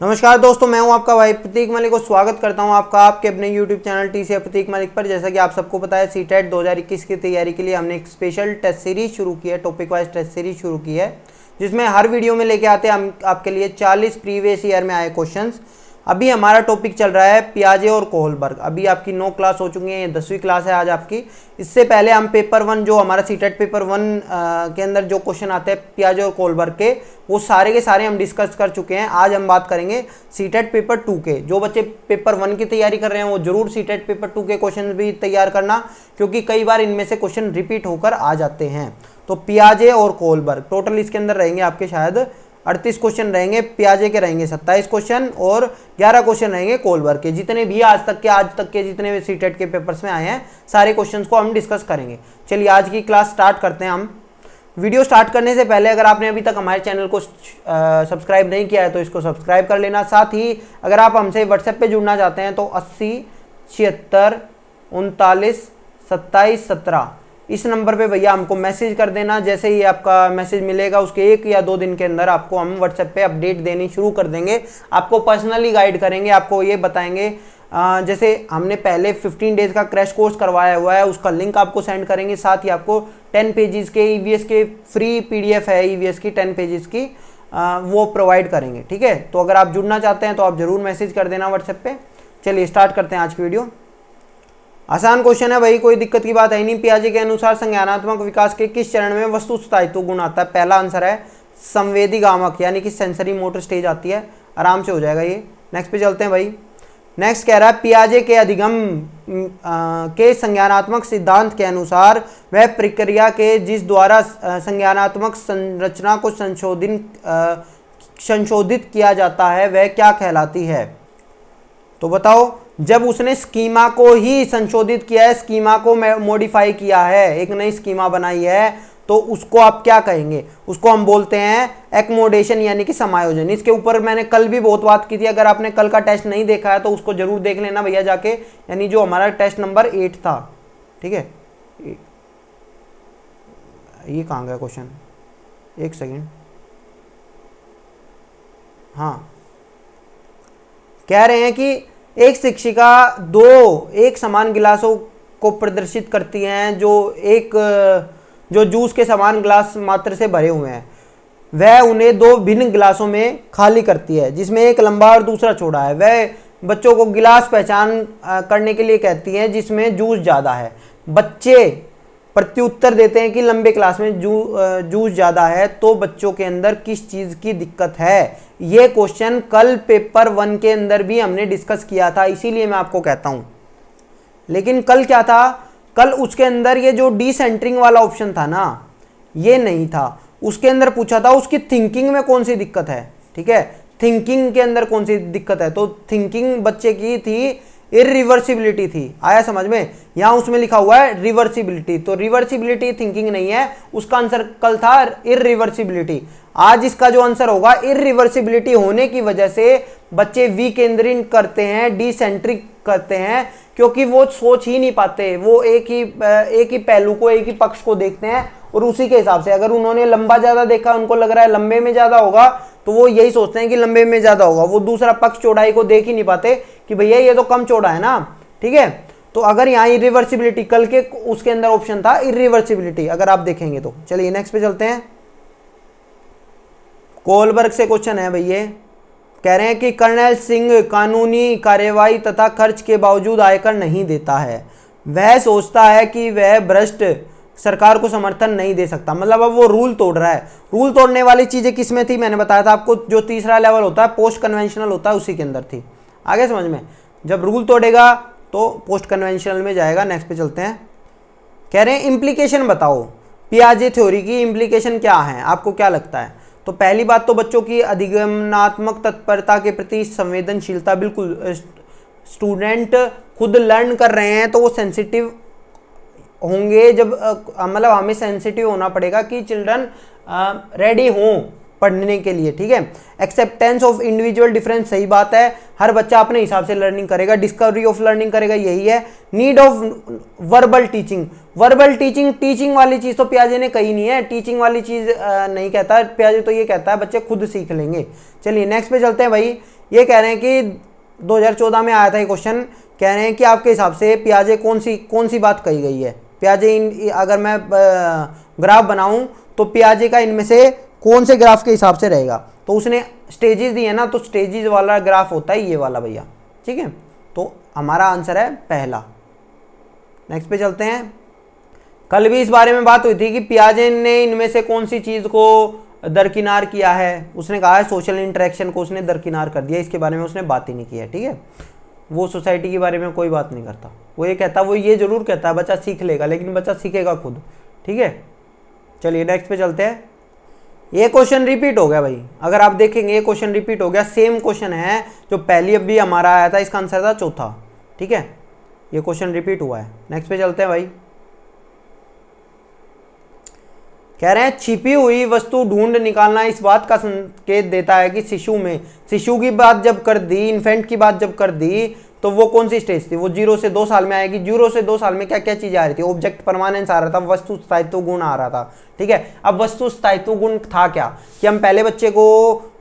नमस्कार दोस्तों, मैं हूं आपका भाई प्रतीक मलिक और स्वागत करता हूं आपका आपके अपने YouTube चैनल टीसी प्रतीक मलिक पर। जैसा कि आप सबको पता है, सीटेट 2021 की तैयारी के लिए हमने एक स्पेशल टेस्ट सीरीज शुरू की है, टॉपिक वाइज टेस्ट सीरीज शुरू की है, जिसमें हर वीडियो में लेके आते हैं हम आपके लिए 40 प्रीवियस ईयर में आए क्वेश्चंस। अभी हमारा टॉपिक चल रहा है पियाजे और कोहलबर्ग। अभी आपकी 9 क्लास हो चुकी है, 10वीं क्लास है आज आपकी। इससे पहले हम पेपर 1 जो हमारा सीटेट पेपर 1 के अंदर जो क्वेश्चन आते हैं पियाजे और कोहलबर्ग के, वो सारे के सारे हम डिस्कस कर चुके हैं। आज हम बात करेंगे सीटेट पेपर 2 के। जो बच्चे पेपर 1 की तैयारी कर रहे हैं वो जरूर सीटेट पेपर 2 के क्वेश्चन भी तैयार करना, क्योंकि कई बार इनमें से क्वेश्चन रिपीट होकर आ जाते हैं। तो पियाजे और कोहलबर्ग टोटल इसके अंदर रहेंगे आपके शायद 38 क्वेश्चन रहेंगे। पियाजे के रहेंगे 27 क्वेश्चन और 11 क्वेश्चन रहेंगे कोहलबर्ग के। जितने भी आज तक के जितने भी सीटेट के पेपर्स में आए हैं सारे क्वेश्चंस को हम डिस्कस करेंगे। चलिए आज की क्लास स्टार्ट करते हैं हम। वीडियो स्टार्ट करने से पहले अगर आपने अभी तक हमारे चैनल को सब्सक्राइब नहीं किया है तो इसको सब्सक्राइब कर लेना। साथ ही अगर आप हमसे व्हाट्सएप पे जुड़ना चाहते हैं तो 80 76 39 27 17 इस नंबर पे भैया हमको मैसेज कर देना। जैसे ही आपका मैसेज मिलेगा उसके 1 या 2 दिन के अंदर आपको हम व्हाट्सएप पे अपडेट देनी शुरू कर देंगे। आपको पर्सनली गाइड करेंगे, आपको ये बताएंगे। जैसे हमने पहले 15 डेज का क्रैश कोर्स करवाया हुआ है, उसका लिंक आपको सेंड करेंगे। साथ ही आपको 10 पेजेस के ईवीएस के फ्री पीडीएफ है, ईवीएस की 10 पेजेस की वो प्रोवाइड करेंगे। ठीक है, तो अगर आप जुड़ना चाहते हैं तो आप जरूर मैसेज कर देना व्हाट्सएप पे। चलिए स्टार्ट करते हैं आज की वीडियो। आसान क्वेश्चन है भाई, कोई दिक्कत की बात है नहीं। पियाजे के अनुसार संज्ञानात्मक विकास के किस चरण में वस्तु स्थायित्व गुण आता है? पहला आंसर है संवेदी गामक, यानी कि सेंसरी मोटर स्टेज आती है। आराम से हो जाएगा ये। नेक्स्ट पे चलते हैं भाई। नेक्स्ट कह रहा है पियाजे के अधिगम के संज्ञानात्मक सिद्धांत के अनुसार वह प्रक्रिया के जिस द्वारा संज्ञानात्मक संरचना को संशोधित किया जाता है वह क्या कहलाती है? तो बताओ, जब उसने स्कीमा को ही संशोधित किया है, स्कीमा को मॉडिफाई किया है, एक नई स्कीमा बनाई है, तो उसको आप क्या कहेंगे? उसको हम बोलते हैं एक्मोडेशन, यानी कि समायोजन। इसके ऊपर मैंने कल भी बहुत बात की थी। अगर आपने कल का टेस्ट नहीं देखा है तो उसको जरूर देख लेना भैया जाके, यानी जो हमारा टेस्ट नंबर 8 था। ठीक है, ये कहाँ गया क्वेश्चन? एक सेकेंड। हाँ, कह रहे हैं कि एक शिक्षिका 2 एक समान गिलासों को प्रदर्शित करती हैं जो जूस के समान गिलास मात्र से भरे हुए हैं। वह उन्हें 2 भिन्न गिलासों में खाली करती है, जिसमें एक लंबा और दूसरा चौड़ा है। वह बच्चों को गिलास पहचान करने के लिए कहती है जिसमें जूस ज़्यादा है। बच्चे प्रत्युत्तर देते हैं कि लंबे क्लास में जूस ज़्यादा है। तो बच्चों के अंदर किस चीज़ की दिक्कत है? ये क्वेश्चन कल पेपर 1 के अंदर भी हमने डिस्कस किया था, इसीलिए मैं आपको कहता हूँ। लेकिन कल क्या था? कल उसके अंदर ये जो डिसेंटरिंग वाला ऑप्शन था ना, ये नहीं था। उसके अंदर पूछा था उसकी थिंकिंग में कौन सी दिक्कत है। ठीक है, थिंकिंग के अंदर कौन सी दिक्कत है? तो थिंकिंग बच्चे की थी इरिवर्सिबिलिटी थी। आया समझ में? यहां उसमें लिखा हुआ है रिवर्सिबिलिटी, तो रिवर्सिबिलिटी थिंकिंग नहीं है। उसका आंसर कल था इरिवर्सिबिलिटी। आज इसका जो आंसर होगा, इरिवर्सिबिलिटी होने की वजह से बच्चे विकेंद्रीय करते हैं, डिसेंट्रिक करते हैं, क्योंकि वो सोच ही नहीं पाते। वो एक ही पहलू को, एक ही पक्ष को देखते हैं और उसी के हिसाब से, अगर उन्होंने लंबा ज्यादा देखा, उनको लग रहा है लंबे में ज्यादा होगा, तो वो यही सोचते हैं कि लंबे में ज्यादा होगा। वो दूसरा पक्ष चौड़ाई को देख ही नहीं पाते कि भैया ये तो कम चौड़ा है ना। ठीक है, तो अगर यहाँ इरिवर्सिबिलिटी, कल के उसके अंदर ऑप्शन था इरिवर्सिबिलिटी, अगर आप देखेंगे तो। चलिए नेक्स्ट पे चलते हैं। कोहलबर्ग से क्वेश्चन है भैया, कह रहे हैं कि कर्नल सिंह कानूनी कार्यवाही तथा खर्च के बावजूद आयकर नहीं देता है। वह सोचता है कि वह भ्रष्ट सरकार को समर्थन नहीं दे सकता। मतलब अब वो रूल तोड़ रहा है। रूल तोड़ने वाली चीजें किसमें थी? मैंने बताया था आपको, जो तीसरा लेवल होता है, पोस्ट कन्वेंशनल होता है, उसी के अंदर थी। आगे समझ में? जब रूल तोड़ेगा तो पोस्ट कन्वेंशनल में जाएगा। नेक्स्ट पे चलते हैं। कह रहे हैं इम्प्लीकेशन बताओ, पियाजे थ्योरी की इम्प्लीकेशन क्या है, आपको क्या लगता है? तो पहली बात तो बच्चों की अधिगमनात्मक तत्परता के प्रति संवेदनशीलता। बिल्कुल, स्टूडेंट खुद लर्न कर रहे हैं तो वो सेंसिटिव होंगे। जब मतलब हमें सेंसिटिव होना पड़ेगा कि चिल्ड्रन रेडी हों पढ़ने के लिए। ठीक है, एक्सेप्टेंस ऑफ इंडिविजुअल डिफरेंस, सही बात है। हर बच्चा अपने हिसाब से लर्निंग करेगा, डिस्कवरी ऑफ लर्निंग करेगा, यही है। Need of verbal teaching, verbal teaching वाली चीज तो पियाजे ने कही नहीं है। टीचिंग वाली चीज नहीं कहता पियाजे, तो ये कहता है बच्चे खुद सीख लेंगे। चलिए नेक्स्ट पे चलते हैं भाई। ये कह रहे हैं कि 2014 में आया था ये क्वेश्चन, कह रहे हैं कि आपके हिसाब से पियाजे कौन सी बात कही गई है। पियाजे अगर मैं ग्राफ बनाऊं तो पियाजे का इनमें से कौन से ग्राफ के हिसाब से रहेगा, तो उसने स्टेजेस दिए ना, तो स्टेजेस वाला ग्राफ होता है ये वाला भैया, ठीक है। तो हमारा आंसर है पहला। नेक्स्ट पे चलते हैं। कल भी इस बारे में बात हुई थी कि पियाजे ने इनमें से कौन सी चीज़ को दरकिनार किया है। उसने कहा है सोशल इंटरेक्शन को उसने दरकिनार कर दिया, इसके बारे में उसने बात ही नहीं की है, ठीक है। वो सोसाइटी के बारे में कोई बात नहीं करता, वो ये कहता, वो ये जरूर कहता है बच्चा सीख लेगा, लेकिन बच्चा सीखेगा खुद, ठीक है। चलिए नेक्स्ट पे चलते हैं। ये क्वेश्चन रिपीट हो गया भाई, अगर आप देखेंगे ये क्वेश्चन रिपीट हो गया, सेम क्वेश्चन है जो पहली अभी हमारा आया था, इसका आंसर था चौथा, ठीक है। ये क्वेश्चन रिपीट हुआ है। नेक्स्ट पे चलते हैं भाई। कह रहे हैं छिपी हुई वस्तु ढूंढ निकालना इस बात का संकेत देता है कि शिशु की बात जब कर दी, इन्फेंट की बात जब कर दी, तो वो कौन सी स्टेज थी, वो 0 से 2 साल में आएगी। 0 से 2 साल में क्या क्या चीज़ आ रही थी, ऑब्जेक्ट परमानेंस आ रहा था, वस्तु स्थायित्व गुण आ रहा था, ठीक है। अब वस्तु स्थायित्व गुण था क्या, कि हम पहले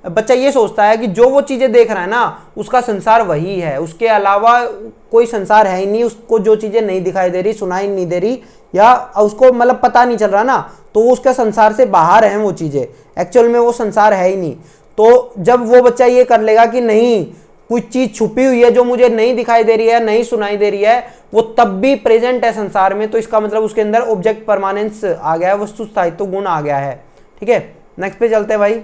बच्चा ये सोचता है कि जो वो चीज़ें देख रहा है ना, उसका संसार वही है, उसके अलावा कोई संसार है ही नहीं, उसको जो चीज़ें नहीं दिखाई दे रही, सुनाई नहीं दे रही, या उसको मतलब पता नहीं चल रहा ना, तो उसका संसार से बाहर है वो चीज़ें, एक्चुअल में वो संसार है ही नहीं। तो जब वो बच्चा ये कर लेगा कि नहीं, कुछ चीज छुपी हुई है जो मुझे नहीं दिखाई दे रही है, नहीं सुनाई दे रही है, वो तब भी प्रेजेंट है संसार में, तो इसका मतलब उसके अंदर ऑब्जेक्ट परमानेंस आ गया है, वस्तु स्थायित्व गुण आ गया है, ठीक है। नेक्स्ट पे चलते हैं भाई।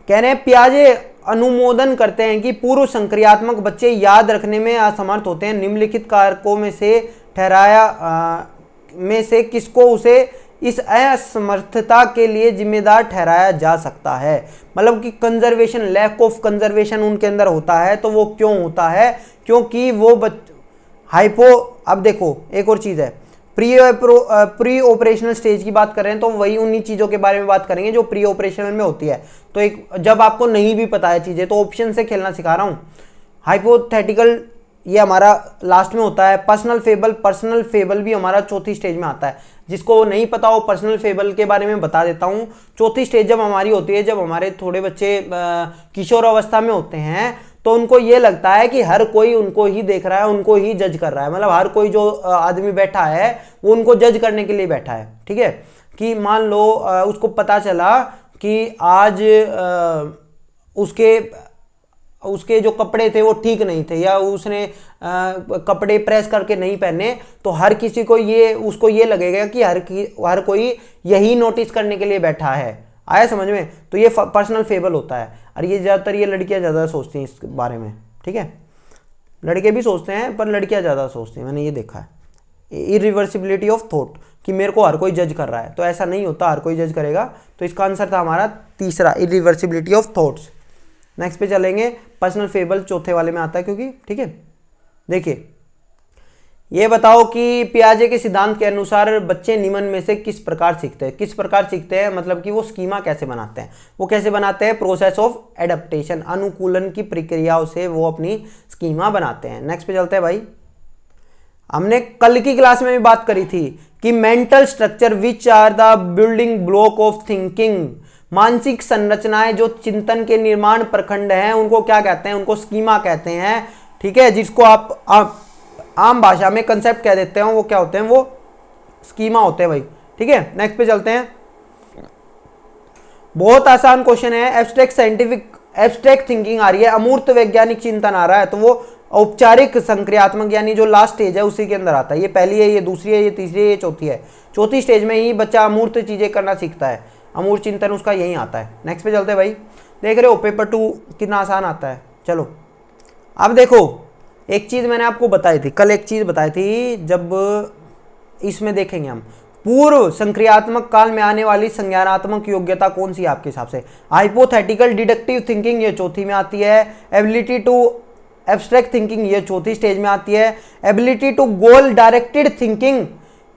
कह रहे हैं पियाजे अनुमोदन करते हैं कि पूर्व संक्रियात्मक बच्चे याद रखने में असमर्थ होते हैं। निम्नलिखित कारकों में से किसको उसे इस असमर्थता के लिए जिम्मेदार ठहराया जा सकता है। मतलब कि कंजर्वेशन, लैक ऑफ कंजर्वेशन उनके अंदर होता है, तो वो क्यों होता है, क्योंकि वो अब देखो एक और चीज़ है, प्री ऑपरेशनल स्टेज की बात कर रहे हैं, तो वही उन्हीं चीज़ों के बारे में बात करेंगे जो प्री ऑपरेशनल में होती है। तो एक जब आपको नहीं भी पता है चीज़ें, तो ऑप्शन से खेलना सिखा रहा हूँ। हाइपोथेटिकल ये हमारा लास्ट में होता है। पर्सनल फेबल भी हमारा चौथी स्टेज में आता है। जिसको नहीं पता हो पर्सनल फेबल के बारे में बता देता हूँ। चौथी स्टेज जब हमारी होती है, जब हमारे थोड़े बच्चे किशोर अवस्था में होते हैं, तो उनको ये लगता है कि हर कोई उनको ही देख रहा है, उनको ही जज कर रहा है। मतलब हर कोई जो आदमी बैठा है वो उनको जज करने के लिए बैठा है, ठीक है। कि मान लो उसको पता चला कि आज उसके जो कपड़े थे वो ठीक नहीं थे, या उसने कपड़े प्रेस करके नहीं पहने, तो हर किसी को उसको ये लगेगा कि हर कोई यही नोटिस करने के लिए बैठा है। आया समझ में? तो ये पर्सनल फेबल होता है। और ये ज़्यादातर ये लड़कियां ज़्यादा सोचती हैं इस बारे में, ठीक है। लड़के भी सोचते हैं पर लड़कियां ज़्यादा सोचती हैं, मैंने ये देखा है। इरिवर्सिबिलिटी ऑफ थॉट, कि मेरे को हर कोई जज कर रहा है, तो ऐसा नहीं होता, हर कोई जज करेगा। तो इसका आंसर था हमारा तीसरा, इरिवर्सिबिलिटी ऑफ थॉट्स। नेक्स्ट पे चलेंगे। पर्सनल फेबल चौथे वाले में आता है क्योंकि, ठीक है। देखिए, ये बताओ कि पियाजे के सिद्धांत के अनुसार बच्चे निम्न में से किस प्रकार सीखते हैं। किस प्रकार सीखते हैं मतलब कि वो स्कीमा कैसे बनाते हैं। वो कैसे बनाते हैं? प्रोसेस ऑफ एडेप्टेशन, अनुकूलन की प्रक्रियाओं से वो अपनी स्कीमा बनाते हैं। नेक्स्ट पे चलते हैं भाई। हमने कल की क्लास में भी बात करी थी कि mental structure which are the building block of thinking, मानसिक संरचनाएं जो चिंतन के निर्माण प्रखंड हैं, उनको क्या कहते हैं? उनको स्कीमा कहते हैं, ठीक है। जिसको आप आम भाषा में कंसेप्ट कह देते हैं, वो क्या होते हैं? वो स्कीमा होते हैं भाई, ठीक है। नेक्स्ट पे चलते हैं। बहुत आसान क्वेश्चन है। एब्स्ट्रैक्ट थिंकिंग आ रही है, अमूर्त वैज्ञानिक चिंतन आ रहा है, तो वो औपचारिक संक्रियात्मक यानी जो लास्ट स्टेज है उसी के अंदर आता है। ये पहली है, ये दूसरी है, ये तीसरी है, ये चौथी है। चौथी स्टेज में ही बच्चा अमूर्त चीजें करना सीखता है, अमूर्त चिंतन उसका यही आता है। नेक्स्ट पे चलते हैं भाई। देख रहे हो पेपर 2 कितना आसान आता है। चलो अब देखो, एक चीज मैंने आपको बताई थी कल, एक चीज बताई थी, जब इसमें देखेंगे हम पूर्व संक्रियात्मक काल में आने वाली संज्ञानात्मक योग्यता कौन सी है आपके हिसाब से? हाइपोथेटिकल डिडक्टिव थिंकिंग ये चौथी में आती है। एबिलिटी टू एब्स्ट्रैक्ट थिंकिंग ये चौथी स्टेज में आती है। Ability to goal directed thinking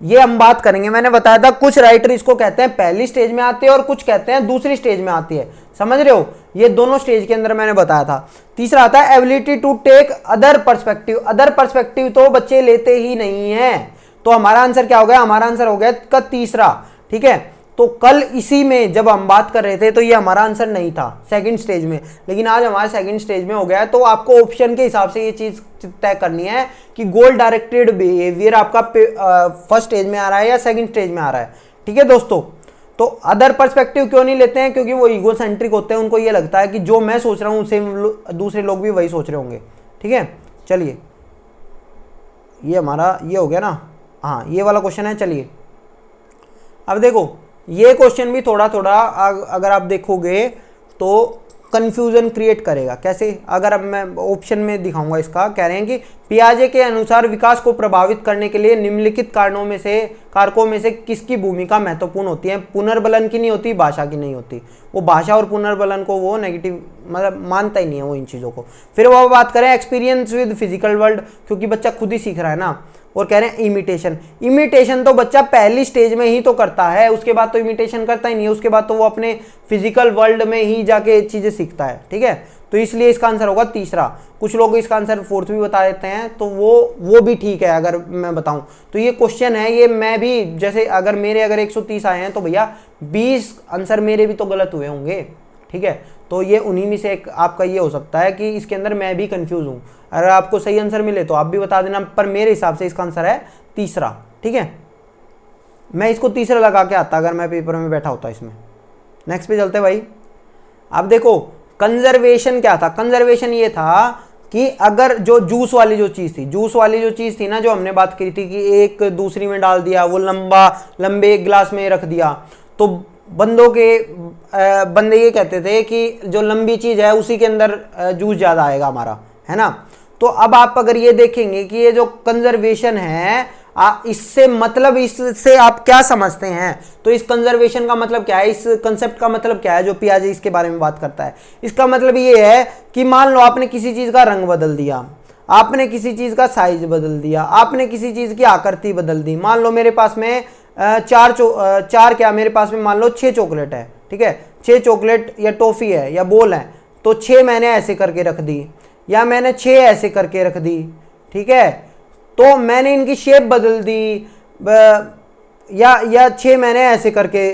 ये हम बात करेंगे। मैंने बताया था कुछ राइटर इसको कहते हैं पहली स्टेज में आती है और कुछ कहते हैं दूसरी स्टेज में आती है। समझ रहे हो? ये दोनों स्टेज के अंदर मैंने बताया था। तीसरा आता है ability to take other perspective. Other perspective तो बच्चे लेते ही नहीं हैं, तो हमारा आंसर क्या हो गया? हमारा आंसर हो गया का तीसरा, ठीक है। तो कल इसी में जब हम बात कर रहे थे तो ये हमारा आंसर नहीं था सेकंड स्टेज में, लेकिन आज हमारा सेकंड स्टेज में हो गया है। तो आपको ऑप्शन के हिसाब से ये चीज़ तय करनी है कि गोल डायरेक्टेड बिहेवियर आपका फर्स्ट स्टेज में आ रहा है या सेकंड स्टेज में आ रहा है। ठीक है दोस्तों, तो अदर पर्सपेक्टिव क्यों नहीं लेते हैं? क्योंकि वो ईगो सेंट्रिक होते हैं, उनको ये लगता है कि जो मैं सोच रहा हूँ उसे दूसरे लोग भी वही सोच रहे होंगे। ठीक है, चलिए ये हमारा ये हो गया ना, हाँ ये वाला क्वेश्चन है। चलिए अब देखो, ये क्वेश्चन भी थोड़ा थोड़ा अगर आप देखोगे तो कंफ्यूजन क्रिएट करेगा। कैसे? अगर अब मैं ऑप्शन में दिखाऊंगा इसका, कह रहे हैं कि पियाजे के अनुसार विकास को प्रभावित करने के लिए निम्नलिखित कारकों में से किसकी भूमिका महत्वपूर्ण होती है? पुनर्बलन की नहीं होती, भाषा की नहीं होती। वो भाषा और पुनर्बलन को वो नेगेटिव मतलब मानता ही नहीं है वो इन चीज़ों को। फिर वो बात करें एक्सपीरियंस विद फिजिकल वर्ल्ड, क्योंकि बच्चा खुद ही सीख रहा है ना। और कह रहे हैं इमिटेशन तो बच्चा पहली स्टेज में ही तो करता है, उसके बाद तो इमिटेशन करता ही नहीं है, उसके बाद तो वो अपने फिजिकल वर्ल्ड में ही जाके चीज़ें सीखता है। ठीक है, तो इसलिए इसका आंसर होगा तीसरा। कुछ लोग इसका आंसर फोर्थ भी बता देते हैं, तो वो भी ठीक है। अगर मैं बताऊं तो ये क्वेश्चन है, ये मैं भी जैसे अगर 130 आए हैं तो भैया 20 आंसर मेरे भी तो गलत हुए होंगे। ठीक है, तो ये उन्हीं में से एक आपका ये हो सकता है कि इसके अंदर मैं भी कंफ्यूज हूँ। अगर आपको सही आंसर मिले तो आप भी बता देना, पर मेरे हिसाब से इसका आंसर है तीसरा। ठीक है, मैं इसको तीसरा लगा के आता अगर मैं पेपर में बैठा होता इसमें। नेक्स्ट पे चलते भाई। अब देखो कंजर्वेशन क्या था? कंजर्वेशन ये था कि अगर जो जूस वाली जो चीज़ थी ना, जो हमने बात की थी कि एक दूसरी में डाल दिया, वो लंबे एक गिलास में रख दिया, तो बंदे ये कहते थे कि जो लंबी चीज़ है उसी के अंदर जूस ज़्यादा आएगा हमारा, है ना। तो अब आप अगर ये देखेंगे कि ये जो कंजर्वेशन है, इससे मतलब इससे आप क्या समझते हैं? तो इस कंजर्वेशन का मतलब क्या है, इस कंसेप्ट का मतलब क्या है जो पियाजे इसके बारे में बात करता है? इसका मतलब ये है कि मान लो आपने किसी चीज़ का रंग बदल दिया, आपने किसी चीज़ का साइज बदल दिया, आपने किसी चीज़ की आकृति बदल दी। मान लो मेरे पास में मेरे पास में मान लो 6 चॉकलेट है। ठीक है, 6 चॉकलेट या टॉफ़ी है या बोल है, तो 6 मैंने ऐसे करके रख दी या मैंने 6 ऐसे करके रख दी। ठीक है, तो मैंने इनकी शेप बदल दी या 6 मैंने ऐसे करके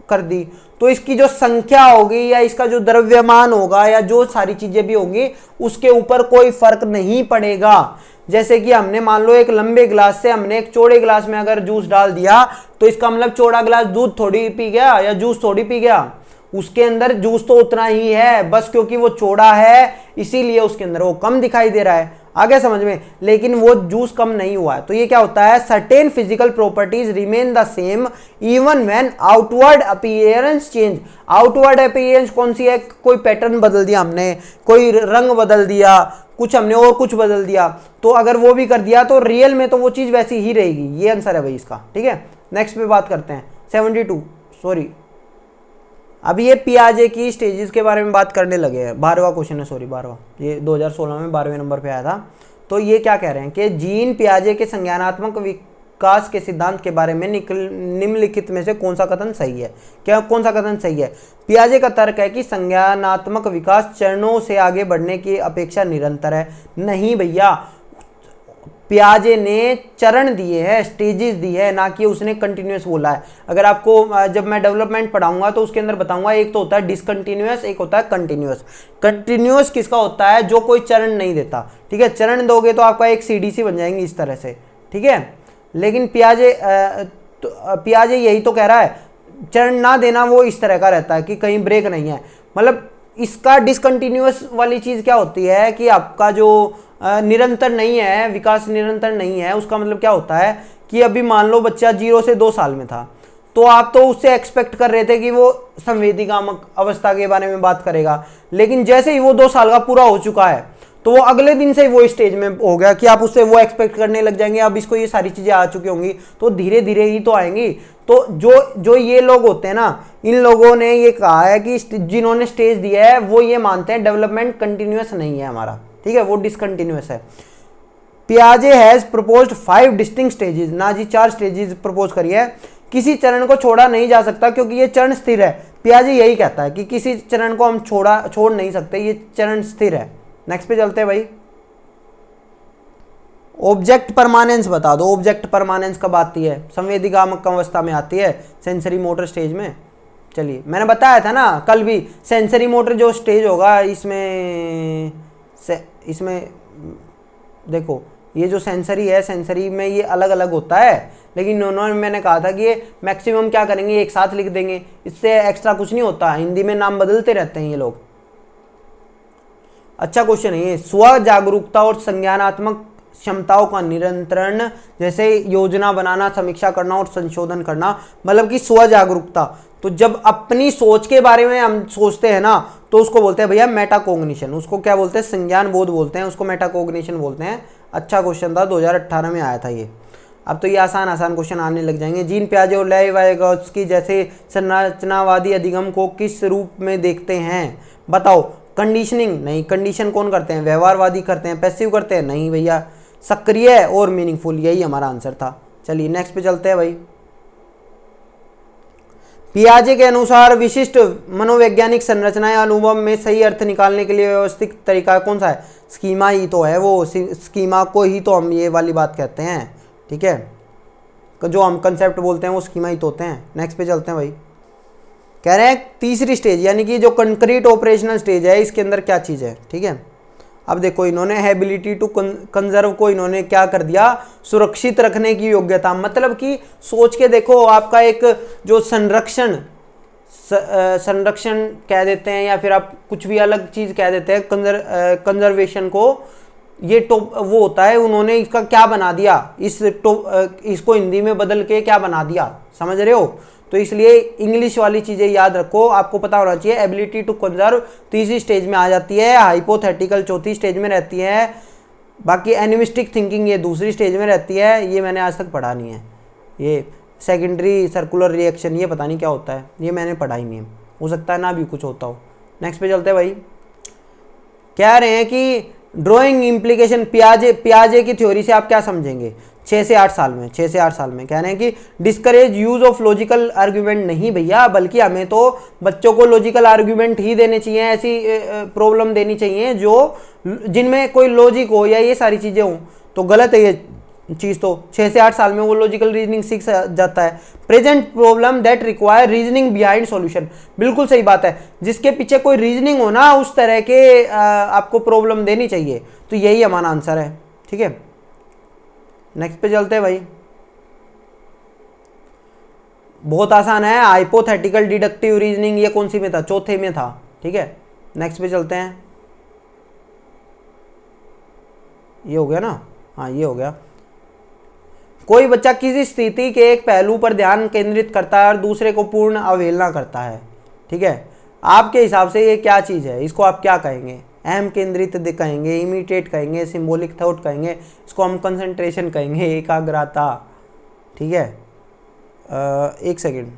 कर दी, तो इसकी जो संख्या होगी या इसका जो द्रव्यमान होगा या जो सारी चीज़ें भी होंगी उसके ऊपर कोई फर्क नहीं पड़ेगा। जैसे कि हमने मान लो एक लंबे गिलास से हमने एक चौड़े गिलास में अगर जूस डाल दिया, तो इसका मतलब चौड़ा गिलास दूध थोड़ी पी गया या जूस थोड़ी पी गया, उसके अंदर जूस तो उतना ही है, बस क्योंकि वो चौड़ा है इसीलिए उसके अंदर वो कम दिखाई दे रहा है। आगे समझ में, लेकिन वो जूस कम नहीं हुआ है। तो ये क्या होता है? Certain physical properties remain the same even when outward appearance change. Outward appearance कौन सी है? कोई पैटर्न बदल दिया हमने, कोई रंग बदल दिया, कुछ हमने और कुछ बदल दिया, तो अगर वो भी कर दिया तो रियल में तो वो चीज़ वैसी ही रहेगी। ये आंसर है भाई इसका। ठीक है, नेक्स्ट पे बात करते हैं 72। अब ये पियाजे की स्टेजेस के बारे में बात करने लगे हैं। 12वां क्वेश्चन है, 12वां, ये 2016 में 12वें नंबर पे आया था। तो ये क्या कह रहे हैं कि जीन पियाजे के संज्ञानात्मक विकास के सिद्धांत के बारे में निम्नलिखित में से कौन सा कथन सही है? कौन सा कथन सही है? पियाजे का तर्क है कि संज्ञानात्मक विकास चरणों से आगे बढ़ने की अपेक्षा निरंतर है। नहीं भैया, पियाजे ने चरण दिए हैं, स्टेजेस दी है, ना कि उसने कंटिन्यूस बोला है। अगर आपको जब मैं डेवलपमेंट पढ़ाऊंगा तो उसके अंदर बताऊंगा, एक तो होता है डिसकंटिन्यूअस, एक होता है कंटिन्यूअस। कंटिन्यूअस किसका होता है? जो कोई चरण नहीं देता। ठीक है, चरण दोगे तो आपका एक सीडीसी बन जाएंगे इस तरह से। ठीक है, लेकिन पियाजे यही तो कह रहा है, चरण ना देना वो इस तरह का रहता है कि कहीं ब्रेक नहीं है। मतलब इसका डिसकंटिन्यूअस वाली चीज़ क्या होती है कि आपका जो निरंतर नहीं है, विकास निरंतर नहीं है, उसका मतलब क्या होता है कि अभी मान लो बच्चा 0 से 2 साल में था, तो आप तो उससे एक्सपेक्ट कर रहे थे कि वो संवेदीकामक अवस्था के बारे में बात करेगा, लेकिन जैसे ही वो 2 साल का पूरा हो चुका है तो वो अगले दिन से ही वो स्टेज में हो गया कि आप उससे वो एक्सपेक्ट करने लग जाएंगे। अब इसको ये सारी चीज़ें आ चुकी होंगी तो धीरे धीरे ही तो आएंगी। तो जो ये लोग होते हैं ना, इन लोगों ने ये कहा है कि जिन्होंने स्टेज दिया है वो ये मानते हैं डेवलपमेंट कंटिन्यूअस नहीं है हमारा। ठीक है, वो डिसकंटिन्यूअस है। पियाजे हैज प्रपोज्ड 5 डिस्टिंक्ट स्टेजेस, ना जी 4 स्टेजेस प्रपोज करी है। किसी चरण को छोड़ा नहीं जा सकता क्योंकि ये चरण स्थिर है। पियाजे यही कहता है कि किसी चरण को हम छोड़ नहीं सकते, ये चरण स्थिर है। नेक्स्ट पे चलते हैं भाई। ऑब्जेक्ट परमानेंस बता दो, ऑब्जेक्ट परमानेंस कब आती है? संवेदीगामक अवस्था में आती है, सेंसरी मोटर स्टेज में। चलिए मैंने बताया था ना कल भी, सेंसरी मोटर जो स्टेज होगा इसमें देखो ये जो सेंसरी है, सेंसरी में ये अलग अलग होता है, लेकिन उन्होंने मैंने कहा था कि ये मैक्सिमम क्या करेंगे, एक साथ लिख देंगे, इससे एक्स्ट्रा कुछ नहीं होता। हिंदी में नाम बदलते रहते हैं ये लोग। अच्छा क्वेश्चन है ये, स्व जागरूकता और संज्ञानात्मक क्षमताओं का नियंत्रण, जैसे योजना बनाना, समीक्षा करना और संशोधन करना, मतलब कि स्व जागरूकता। तो जब अपनी सोच के बारे में हम सोचते हैं ना, तो उसको बोलते हैं भैया मेटाकोग्निशन। उसको क्या बोलते हैं? संज्ञान बोध बोलते हैं, उसको मेटाकोग्निशन बोलते हैं। अच्छा क्वेश्चन था, 2018 में आया था ये। अब तो ये आसान आसान क्वेश्चन आने लग जाएंगे। जीन पियाजे और लेव वाइगोत्स्की जैसे संरचनावादी अधिगम को किस रूप में देखते हैं? बताओ। कंडीशनिंग? नहीं। कंडीशन कौन करते हैं? व्यवहारवादी करते हैं। पैसिव करते हैं? नहीं भैया। सक्रिय और मीनिंगफुल, यही हमारा आंसर था। चलिए नेक्स्ट पे चलते हैं भाई। पियाजे के अनुसार विशिष्ट मनोवैज्ञानिक संरचनाएं अनुभव में सही अर्थ निकालने के लिए व्यवस्थित तरीका कौन सा है? स्कीमा ही तो है वो, स्कीमा को ही तो हम ये वाली बात कहते हैं, ठीक है। जो हम कंसेप्ट बोलते हैं वो स्कीमा ही तो होते हैं। नेक्स्ट पे चलते हैं भाई। कह रहे हैं तीसरी स्टेज यानी कि जो कंक्रीट ऑपरेशनल स्टेज है, इसके अंदर क्या चीज़ है, ठीक है। अब देखो इन्होंने एबिलिटी टू कंजर्व को इन्होंने क्या कर दिया? सुरक्षित रखने की योग्यता। मतलब कि सोच के देखो, आपका एक जो संरक्षण कह देते हैं, या फिर आप कुछ भी अलग चीज़ कह देते हैं, कंजर्वेशन को, ये वो होता है। उन्होंने इसका क्या बना दिया? इसको हिंदी में बदल के क्या बना दिया? समझ रहे हो? तो इसलिए इंग्लिश वाली चीज़ें याद रखो, आपको पता होना चाहिए। एबिलिटी टू कंजर्व तीसरी स्टेज में आ जाती है, हाइपोथेटिकल चौथी स्टेज में रहती है, बाकी एनिमिस्टिक थिंकिंग ये दूसरी स्टेज में रहती है। ये मैंने आज तक पढ़ा नहीं है। ये सेकेंडरी सर्कुलर रिएक्शन ये पता नहीं क्या होता है, ये मैंने पढ़ा ही नहीं है, हो सकता है ना भी कुछ होता हो। नेक्स्ट पे चलते हैं भाई। कह रहे हैं कि ड्राइंग इम्प्लीकेशन, पियाजे की थ्योरी से आप क्या समझेंगे? 6 से 8 साल में, 6 से 8 साल में। कह रहे हैं कि discourage use of logical argument, नहीं भैया, बल्कि हमें तो बच्चों को लॉजिकल आर्ग्यूमेंट ही देने चाहिए, ऐसी प्रॉब्लम देनी चाहिए जो जिनमें कोई लॉजिक हो या ये सारी चीज़ें हों। तो गलत है ये चीज़, तो 6 से 8 साल में वो लॉजिकल रीजनिंग सीख जाता है। Present problem that require reasoning behind solution, बिल्कुल सही बात है। जिसके पीछे कोई रीजनिंग हो ना, उस तरह के आपको प्रॉब्लम देनी चाहिए। तो यही हमारा आंसर है, ठीक है। नेक्स्ट पे चलते हैं भाई। बहुत आसान है, हाइपोथेटिकल डिडक्टिव रीजनिंग, ये कौन सी में था? चौथे में था, ठीक है। नेक्स्ट पे चलते हैं। ये हो गया ना? हाँ ये हो गया। कोई बच्चा किसी स्थिति के एक पहलू पर ध्यान केंद्रित करता है और दूसरे को पूर्ण अवहेलना करता है, ठीक है। आपके हिसाब से ये क्या चीज़ है? इसको आप क्या कहेंगे? अहम केंद्रित कहेंगे, इमिटेट कहेंगे, सिंबॉलिक थॉट कहेंगे, इसको हम कंसंट्रेशन कहेंगे, एकाग्रता, ठीक है। एक सेकेंड,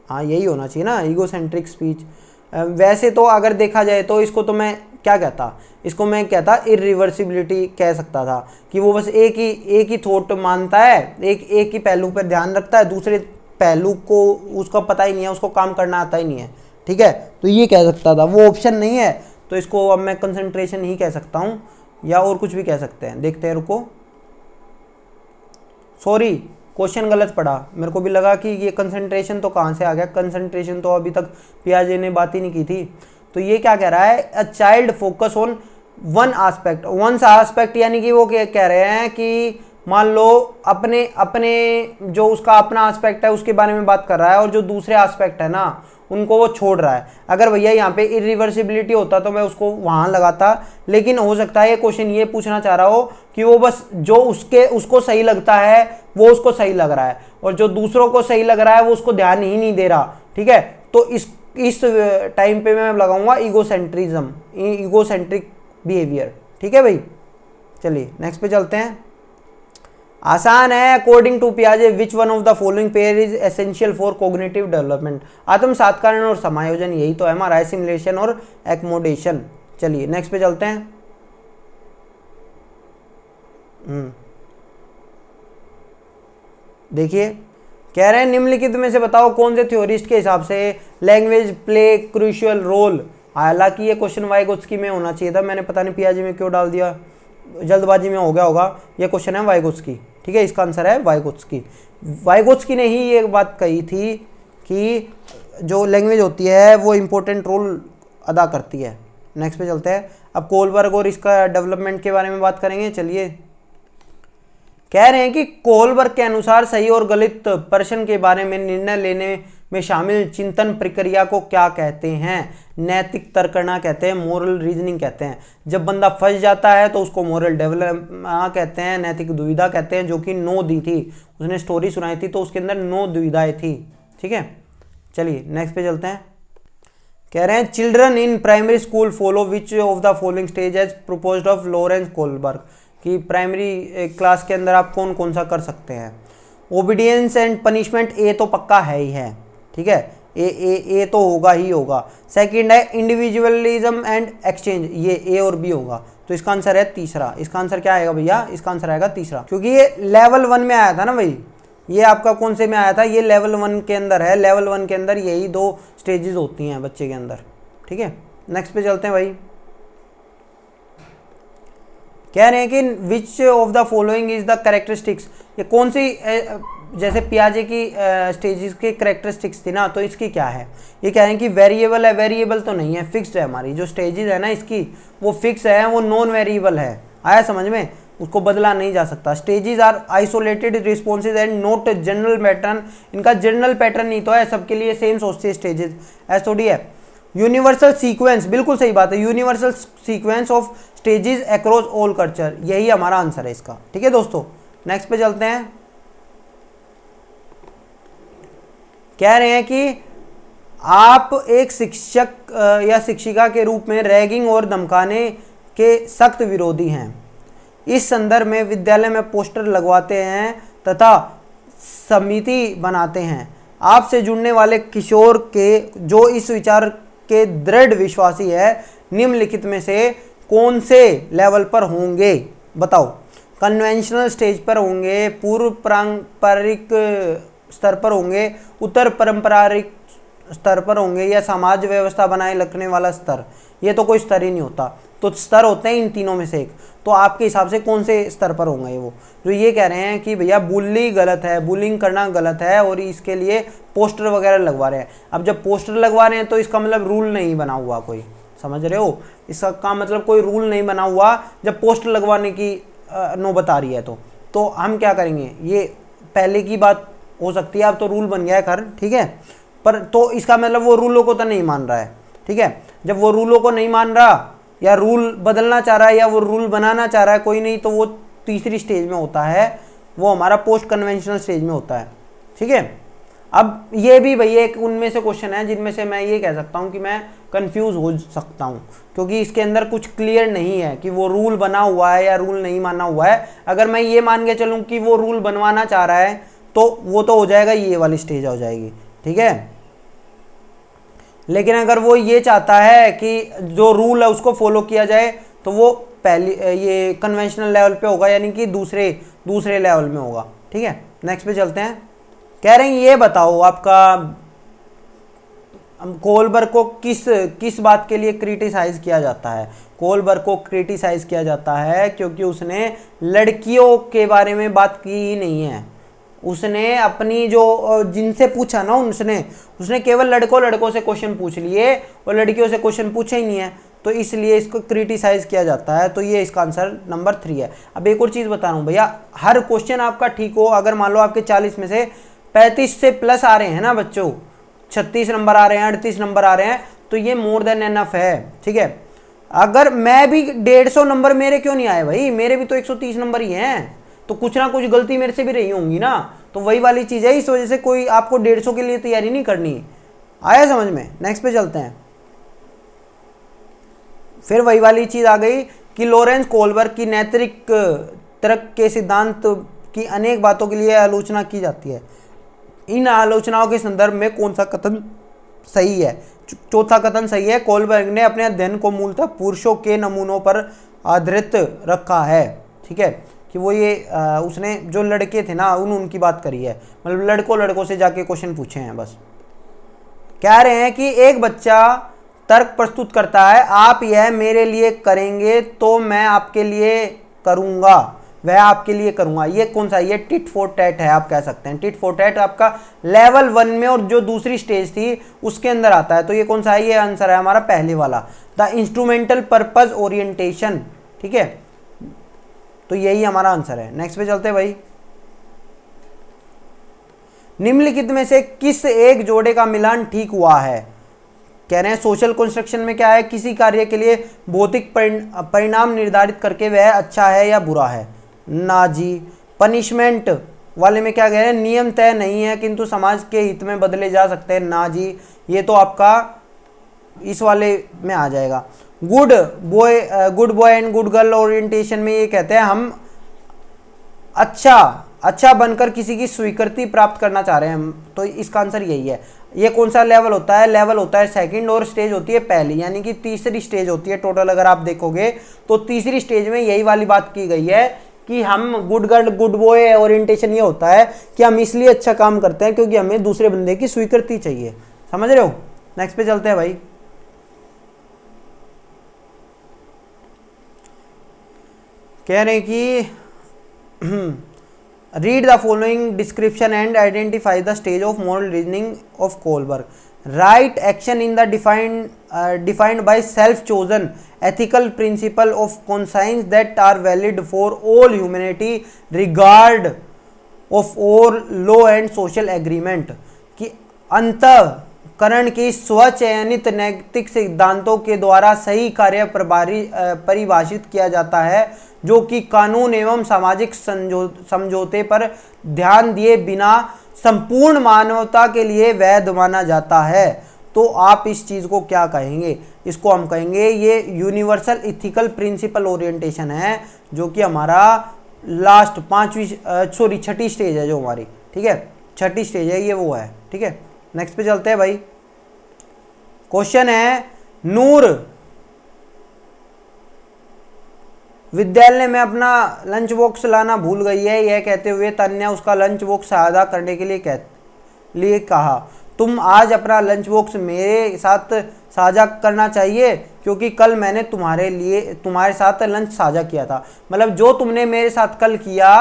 हाँ यही होना चाहिए ना, ईगोसेंट्रिक स्पीच। वैसे तो अगर देखा जाए तो इसको तो मैं क्या कहता, इसको मैं कहता इरिवर्सिबिलिटी कह सकता था, कि वो बस एक ही थॉट मानता है, एक ही पहलू पर ध्यान रखता है, दूसरे पहलू को उसका पता ही नहीं है, उसको काम करना आता ही नहीं है, ठीक है। तो ये कह सकता था, वो ऑप्शन नहीं है, तो इसको अब मैं कंसंट्रेशन ही कह सकता हूँ, या और कुछ भी कह सकते हैं। देखते हैं, रुको, सॉरी क्वेश्चन गलत पढ़ा, मेरे को भी लगा कि ये कंसंट्रेशन तो कहाँ से आ गया, कंसंट्रेशन तो अभी तक पियाजे ने बात ही नहीं की थी। तो ये क्या कह रहा है? A child focus on one aspect, यानी कि वो क्या कह रहे हैं कि मान लो अपने जो उसका अपना एस्पेक्ट है उसके बारे में बात कर रहा है, और जो दूसरे एस्पेक्ट है ना उनको वो छोड़ रहा है। अगर भैया यहाँ पे इरिवर्सिबिलिटी होता तो मैं उसको वहाँ लगाता, लेकिन हो सकता है ये क्वेश्चन ये पूछना चाह रहा हो कि वो बस जो उसको सही लगता है वो उसको सही लग रहा है, और जो दूसरों को सही लग रहा है वो उसको ध्यान ही नहीं दे रहा, ठीक है। तो इस टाइम पे मैं लगाऊंगा ईगोसेंट्रिज्म, ईगोसेंट्रिक बिहेवियर, ठीक है भाई। चलिए नेक्स्ट पे चलते हैं। आसान है। अकॉर्डिंग टू पियाजे which one of the following pair is essential for cognitive development? आत्म सात्कारण और समायोजन, यही तो है हमारा, एसिमिलेशन और एक्मोडेशन। चलिए नेक्स्ट पे चलते हैं। देखिए कह रहे हैं निम्नलिखित में से बताओ कौन से थ्योरिस्ट के हिसाब से लैंग्वेज प्ले क्रूशियल रोल। हालांकि ये क्वेश्चन वाइगोत्स्की में होना चाहिए था, मैंने पता नहीं पियाजे में क्यों डाल दिया। जल्दबाजी में हो गया होगा। ये क्वेश्चन है वाइगोत्स्की, ठीक है, इसका आंसर है वाइगोत्स्की। वाइगोत्स्की ने ही ये बात कही थी कि जो लैंग्वेज होती है वो इम्पोर्टेंट रोल अदा करती है। नेक्स्ट पे चलते हैं। अब कोलबर्ग और इसका डेवलपमेंट के बारे में बात करेंगे। चलिए, कह रहे हैं कि कोलबर्ग के अनुसार सही और गलत प्रश्न के बारे में निर्णय लेने में शामिल चिंतन प्रक्रिया को क्या कहते हैं? नैतिक तर्कना कहते हैं, मोरल रीजनिंग कहते हैं। जब बंदा फंस जाता है तो उसको मोरल डेवलपमेंट कहते हैं, नैतिक दुविधा कहते हैं, जो कि 9 दी थी। उसने स्टोरी सुनाई थी तो उसके अंदर 9 दुविधाएं थी, ठीक है। चलिए नेक्स्ट पे चलते हैं। कह रहे हैं children in primary school follow which of the following stage as proposed of Lawrence Kohlberg, कि प्राइमरी क्लास के अंदर आप कौन कौन सा कर सकते हैं? ओबीडियंस एंड पनिशमेंट, ए तो पक्का है ही है, ठीक है, ए तो होगा ही होगा। सेकंड है इंडिविजुअलिज्म एंड एक्सचेंज, ये ए और बी होगा, तो इसका आंसर है तीसरा। इसका आंसर क्या आएगा भैया? इसका आंसर आएगा तीसरा, क्योंकि ये लेवल 1 में आया था ना भाई। ये आपका कौन से में आया था? ये लेवल 1 के अंदर है। लेवल 1 के अंदर यही 2 स्टेजेस होती हैं बच्चे के अंदर, ठीक है। नेक्स्ट पे चलते हैं भाई। कह रहे हैं कि विच of the following is the characteristics, ये कौन सी, जैसे पियाजे की स्टेजेस के कैरेक्टरिस्टिक्स थी ना, तो इसकी क्या है? ये कह रहे हैं कि वेरिएबल है। वेरिएबल तो नहीं है, फिक्स्ड है। हमारी जो स्टेजेस है ना इसकी, वो फिक्स है, वो नॉन वेरिएबल है। आया समझ में? उसको बदला नहीं जा सकता। Stages are isolated responses and not general pattern, इनका जनरल पैटर्न नहीं तो है, सबके लिए सेम सोचते हैं स्टेजेस, ऐसा थोड़ी है। यूनिवर्सल सीक्वेंस, बिल्कुल सही बात है, universal sequence of stages across all culture, यही हमारा आंसर है इसका, ठीक है दोस्तों। नेक्स्ट पे चलते हैं। कह रहे हैं कि आप एक शिक्षक या शिक्षिका के रूप में रैगिंग और धमकाने के सख्त विरोधी हैं। इस संदर्भ में विद्यालय में पोस्टर लगवाते हैं तथा समिति बनाते हैं। आपसे जुड़ने वाले किशोर के जो इस विचार के दृढ़ विश्वासी है, निम्नलिखित में से कौन से लेवल पर होंगे? बताओ। कन्वेंशनल स्टेज पर होंगे, पूर्व पारंपरिक स्तर पर होंगे, उत्तर पारंपरिक स्तर पर होंगे, या समाज व्यवस्था बनाए रखने वाला स्तर? ये तो कोई स्तर ही नहीं होता, तो स्तर होते हैं इन तीनों में से एक। तो आपके हिसाब से कौन से स्तर पर होंगे ये? वो जो ये कह रहे हैं कि भैया बुली गलत है, बुलिंग करना गलत है, और इसके लिए पोस्टर वगैरह लगवा रहे हैं। अब जब पोस्टर लगवा रहे हैं तो इसका मतलब रूल नहीं बना हुआ कोई, समझ रहे हो? इसका काम मतलब कोई रूल नहीं बना हुआ जब पोस्टर लगवाने की नौबत आ रही है। तो हम क्या करेंगे? ये पहले की बात हो सकती है, अब तो रूल बन गया है खैर, ठीक है, पर तो इसका मतलब वो रूलों को तो नहीं मान रहा है, ठीक है। जब वो रूलों को नहीं मान रहा, या रूल बदलना चाह रहा है, या वो रूल बनाना चाह रहा है कोई नहीं, तो वो तीसरी स्टेज में होता है, वो हमारा पोस्ट कन्वेंशनल स्टेज में होता है, ठीक है। अब ये भी भैया एक उनमें से क्वेश्चन है जिनमें से मैं ये कह सकता हूँ कि मैं कंफ्यूज हो सकता हूँ, क्योंकि इसके अंदर कुछ क्लियर नहीं है कि वो रूल बना हुआ है या रूल नहीं माना हुआ है। अगर मैं ये मान के चलूँ कि वो रूल बनवाना चाह रहा है, तो वो तो हो जाएगा, ये वाली स्टेज हो जाएगी, ठीक है। लेकिन अगर वो ये चाहता है कि जो रूल है उसको फॉलो किया जाए, तो वो पहली ये कन्वेंशनल लेवल पे होगा, यानी कि दूसरे लेवल में होगा, ठीक है। नेक्स्ट पे चलते हैं। कह रहे हैं ये बताओ आपका कोलबर्ग को किस बात के लिए क्रिटिसाइज किया जाता है? कोलबर्ग को क्रिटिसाइज किया जाता है क्योंकि उसने लड़कियों के बारे में बात की ही नहीं है। उसने अपनी जो जिनसे पूछा ना, उसने केवल लड़कों से क्वेश्चन पूछ लिए और लड़कियों से क्वेश्चन पूछे ही नहीं है, तो इसलिए इसको क्रिटिसाइज किया जाता है। तो ये इसका आंसर नंबर 3 है। अब एक और चीज़ बता रहा हूँ भैया, हर क्वेश्चन आपका ठीक हो, अगर मान लो आपके 40 में से 35 से प्लस आ रहे हैं ना बच्चों, 36 नंबर आ रहे हैं, 38 नंबर आ रहे हैं, तो ये मोर देन एनफ है, ठीक है। अगर मैं भी 150 नंबर, मेरे क्यों नहीं आए भाई? मेरे भी तो 130 नंबर ही हैं, तो कुछ ना कुछ गलती मेरे से भी रही होंगी ना। तो वही वाली चीज़ है, इस वजह से कोई आपको 150 के लिए तैयारी नहीं करनी। आया समझ में? नेक्स्ट पे चलते हैं। फिर वही वाली चीज़ आ गई कि लॉरेंस कोलबर्ग की नैतिक तर्क के सिद्धांत की अनेक बातों के लिए आलोचना की जाती है। इन आलोचनाओं के संदर्भ में कौन सा कथन सही है? चौथा कथन सही है। कोलबर्ग ने अपने अध्ययन को मूलतः पुरुषों के नमूनों पर आधारित रखा है, ठीक है, कि वो ये उसने जो लड़के थे ना उनकी बात करी है, मतलब लड़कों से जाके क्वेश्चन पूछे हैं बस। कह रहे हैं कि एक बच्चा तर्क प्रस्तुत करता है, आप यह मेरे लिए करेंगे तो मैं आपके लिए करूंगा, वह आपके लिए करूंगा। ये कौन सा, ये टिट फॉर टैट है, आप कह सकते हैं। टिट फॉर टैट आपका लेवल 1 में और जो दूसरी स्टेज थी उसके अंदर आता है। तो ये कौन सा है, ये आंसर है हमारा पहले वाला, द इंस्ट्रूमेंटल पर्पज ओरिएंटेशन। ठीक है, तो यही हमारा आंसर है। नेक्स्ट पे चलते हैं भाई। निम्नलिखित में से किस एक जोड़े का मिलान ठीक हुआ है? कह रहे हैं सोशल कंस्ट्रक्शन में क्या है, किसी कार्य के लिए भौतिक परिणाम निर्धारित करके वह अच्छा है या बुरा है। ना जी। पनिशमेंट वाले में क्या कह रहे हैं, नियम तय नहीं है किंतु समाज के हित में बदले जा सकते हैं। ना जी, ये तो आपका इस वाले में आ जाएगा। Good boy and good girl orientation में ये कहते हैं हम अच्छा बनकर किसी की स्वीकृति प्राप्त करना चाह रहे हैं, तो इसका आंसर यही है। ये कौन सा लेवल होता है, लेवल होता है सेकंड और स्टेज होती है पहली, यानी कि तीसरी स्टेज होती है टोटल। अगर आप देखोगे तो तीसरी स्टेज में यही वाली बात की गई है कि हम good girl good boy orientation ये होता है कि हम इसलिए अच्छा काम करते हैं क्योंकि हमें दूसरे बंदे की स्वीकृति चाहिए। समझ रहे हो? नेक्स्ट पे चलते हैं भाई। कह रहे हैं कि read the following description and identify the stage of moral reasoning of Kohlberg. Right action in the defined by self chosen ethical principle of conscience that are valid for all humanity regard of all law and social agreement। कि अंतःकरण की स्वचयनित नैतिक सिद्धांतों के द्वारा सही कार्य परिभाषित किया जाता है जो कि कानून एवं सामाजिक समझौते पर ध्यान दिए बिना संपूर्ण मानवता के लिए वैध माना जाता है। तो आप इस चीज़ को क्या कहेंगे? इसको हम कहेंगे ये यूनिवर्सल इथिकल प्रिंसिपल ओरिएंटेशन है, जो कि हमारा लास्ट छठी स्टेज है जो हमारी। ठीक है, छठी स्टेज है ये, वो है। ठीक है, नेक्स्ट पे चलते हैं भाई। क्वेश्चन है, नूर विद्यालय में अपना लंच बॉक्स लाना भूल गई है, यह कहते हुए तन्या उसका लंच बॉक्स साझा करने के लिए कहा। तुम आज अपना लंच बॉक्स मेरे साथ साझा करना चाहिए क्योंकि कल मैंने तुम्हारे साथ लंच साझा किया था। मतलब जो तुमने मेरे साथ कल किया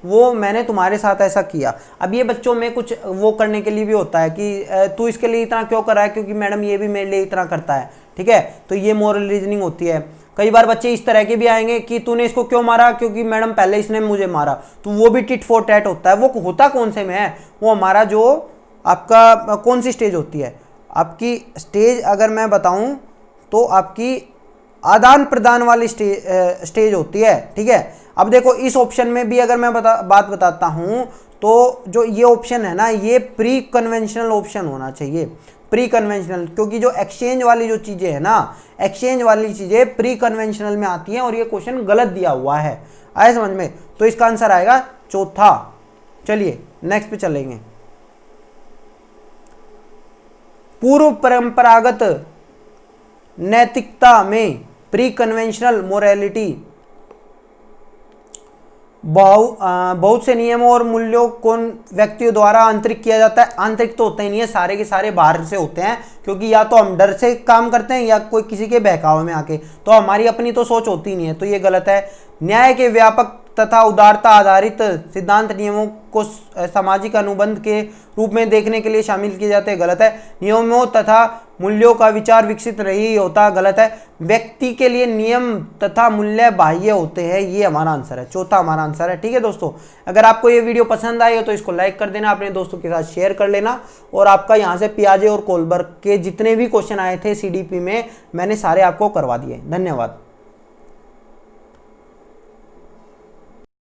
वो मैंने तुम्हारे साथ ऐसा किया। अब ये बच्चों में कुछ वो करने के लिए भी होता है कि तू इसके लिए इतना क्यों कर रहा है, क्योंकि मैडम ये भी मेरे लिए इतना करता है। ठीक है, तो ये मोरल रीजनिंग होती है। कई बार बच्चे इस तरह के भी आएंगे कि तूने इसको क्यों मारा, क्योंकि मैडम पहले इसने मुझे मारा। तो वो भी टिट फॉर टैट होता है। वो होता कौन से में है, वो हमारा जो आपका कौन सी स्टेज होती है, आपकी स्टेज अगर मैं बताऊं तो आपकी आदान प्रदान वाली स्टेज होती है। ठीक है, अब देखो इस ऑप्शन में भी अगर मैं बात बताता हूं तो जो ये ऑप्शन है ना, ये प्री कन्वेंशनल ऑप्शन होना चाहिए। प्री कन्वेंशनल, क्योंकि जो एक्सचेंज वाली जो चीज़ें हैं ना, एक्सचेंज वाली चीज़ें प्री कन्वेंशनल में आती हैं और ये क्वेश्चन गलत दिया हुआ है। आए समझ में? तो इसका आंसर आएगा चौथा। चलिए नेक्स्ट पे चलेंगे। पूर्व परंपरागत नैतिकता में प्री कन्वेंशनल मोरालिटी बहुत से नियमों और मूल्यों को व्यक्तियों द्वारा आंतरिक किया जाता है। आंतरिक तो होते ही नहीं है, सारे के सारे बाहर से होते हैं, क्योंकि या तो हम डर से काम करते हैं या कोई किसी के बहकावे में आके, तो हमारी अपनी तो सोच होती नहीं है, तो ये गलत है। न्याय के व्यापक तथा उदारता आधारित सिद्धांत नियमों को सामाजिक अनुबंध के रूप में देखने के लिए शामिल किए जाते हैं, गलत है। नियमों तथा मूल्यों का विचार विकसित नहीं होता, गलत है। व्यक्ति के लिए नियम तथा मूल्य बाह्य होते हैं, ये हमारा आंसर है, चौथा हमारा आंसर है। ठीक है दोस्तों, अगर आपको ये वीडियो पसंद आई हो तो इसको लाइक कर देना, अपने दोस्तों के साथ शेयर कर लेना, और आपका यहाँ से पियाजे और कोलबर्ग के जितने भी क्वेश्चन आए थे CDP में मैंने सारे आपको करवा दिए। धन्यवाद।